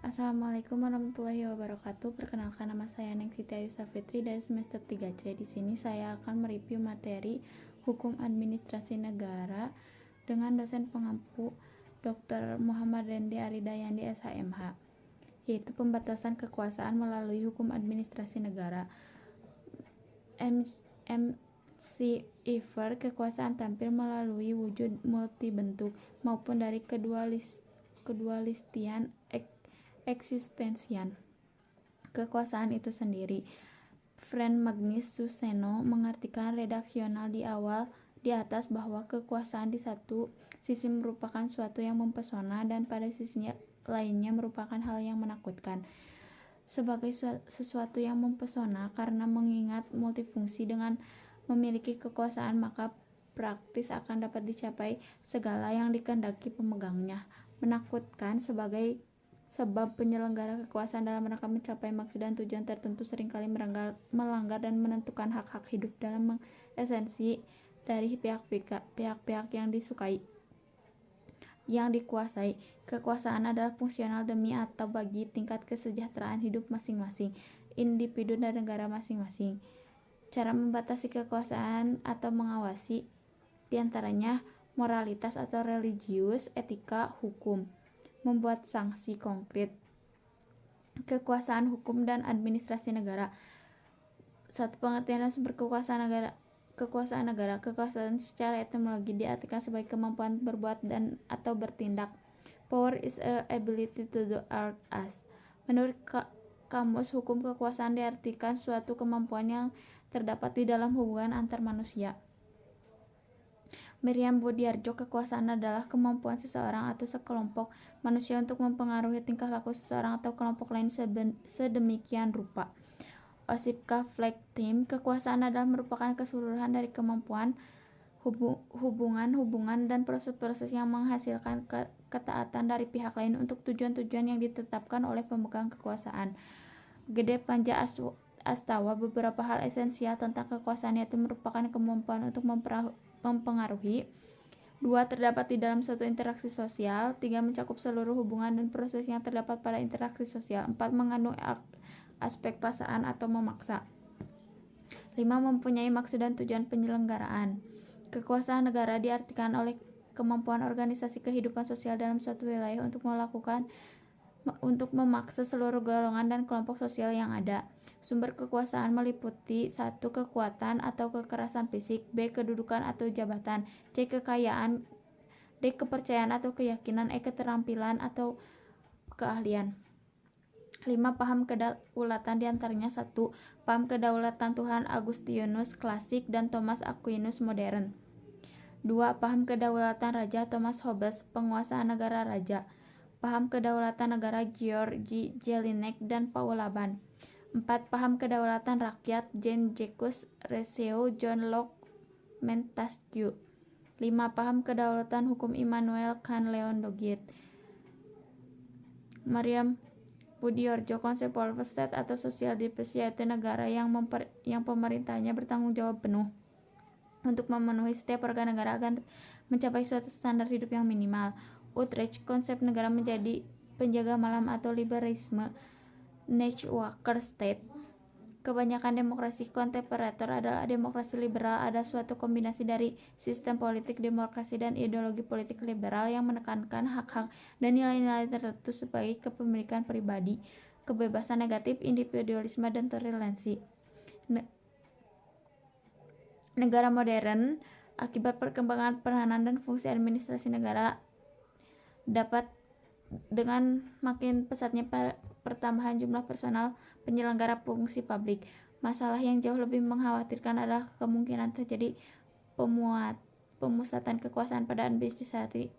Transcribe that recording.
Assalamualaikum warahmatullahi wabarakatuh. Perkenalkan, nama saya Neng Siti Ayu Safitri dari semester 3C. Di sini saya akan mereview materi Hukum Administrasi Negara dengan dosen pengampu Dr. Muhammad Rendi Aridayandi SHMH, yaitu pembatasan kekuasaan melalui hukum administrasi negara. MC-Iver, kekuasaan tampil melalui wujud multibentuk maupun dari kedualistian eksistensian kekuasaan itu sendiri. Franz Magnus Suseno mengartikan redaksional di atas bahwa kekuasaan di satu sisi merupakan suatu yang mempesona dan pada sisi lainnya merupakan hal yang menakutkan. Sebagai sesuatu yang mempesona karena mengingat multifungsi, dengan memiliki kekuasaan maka praktis akan dapat dicapai segala yang dikehendaki pemegangnya. Menakutkan sebagai sebab penyelenggara kekuasaan dalam rangka mencapai maksud dan tujuan tertentu seringkali melanggar dan menentukan hak-hak hidup dalam esensi dari pihak-pihak yang dikuasai. Kekuasaan adalah fungsional demi atau bagi tingkat kesejahteraan hidup masing-masing individu dan negara masing-masing. Cara membatasi kekuasaan atau mengawasi diantaranya moralitas atau religius, etika, hukum. Membuat sanksi konkret. Kekuasaan hukum dan administrasi negara. Satu pengertian dan sumber kekuasaan negara. Kekuasaan secara etimologi diartikan sebagai kemampuan berbuat dan atau bertindak. Power is a ability to do or as. Menurut kamus hukum, kekuasaan diartikan suatu kemampuan yang terdapat di dalam hubungan antar manusia. Miriam Budiarjo, kekuasaan adalah kemampuan seseorang atau sekelompok manusia untuk mempengaruhi tingkah laku seseorang atau kelompok lain sedemikian rupa. Osipka Fleck-Tim, kekuasaan adalah merupakan keseluruhan dari kemampuan, hubungan dan proses-proses yang menghasilkan ketaatan dari pihak lain untuk tujuan-tujuan yang ditetapkan oleh pemegang kekuasaan. Gede Panja Astawa, beberapa hal esensial tentang kekuasaan yaitu merupakan kemampuan untuk mempengaruhi. 2. Terdapat di dalam suatu interaksi sosial. 3. Mencakup seluruh hubungan dan proses yang terdapat pada interaksi sosial. 4. Mengandung aspek paksaan atau memaksa. 5. Mempunyai maksud dan tujuan penyelenggaraan. Kekuasaan negara diartikan oleh kemampuan organisasi kehidupan sosial dalam suatu wilayah untuk memaksa seluruh golongan dan kelompok sosial yang ada. Sumber kekuasaan meliputi 1. Kekuatan atau kekerasan fisik, B. Kedudukan atau jabatan, C. Kekayaan, D. Kepercayaan atau keyakinan, E. Keterampilan atau keahlian. 5. Paham kedaulatan, diantaranya 1. Paham kedaulatan Tuhan Agustinus klasik dan Thomas Aquinas modern. 2. Paham kedaulatan Raja Thomas Hobbes, penguasaan negara raja. Paham kedaulatan negara George Jelinek dan Paul Laban. 4. Paham kedaulatan rakyat Jean-Jacques Rousseau, John Locke, Montesquieu. 5. Paham kedaulatan hukum Immanuel Kant, Leon Doggett. Miriam Budiarjo, konsep welfare state atau social democracy yaitu negara yang pemerintahnya bertanggung jawab penuh untuk memenuhi setiap warga negara agar mencapai suatu standar hidup yang minimal. Utrecht, konsep negara menjadi penjaga malam atau liberalisme. Nachtwaker state. Kebanyakan demokrasi kontemporer adalah demokrasi liberal. Ada suatu kombinasi dari sistem politik demokrasi dan ideologi politik liberal yang menekankan hak-hak dan nilai-nilai tertentu sebagai kepemilikan pribadi, kebebasan negatif, individualisme, dan toleransi. Negara modern, akibat perkembangan peranan dan fungsi administrasi negara, dapat dengan makin pesatnya pertambahan jumlah personal penyelenggara fungsi publik. Masalah yang jauh lebih mengkhawatirkan adalah kemungkinan terjadi pemusatan kekuasaan pada administrasi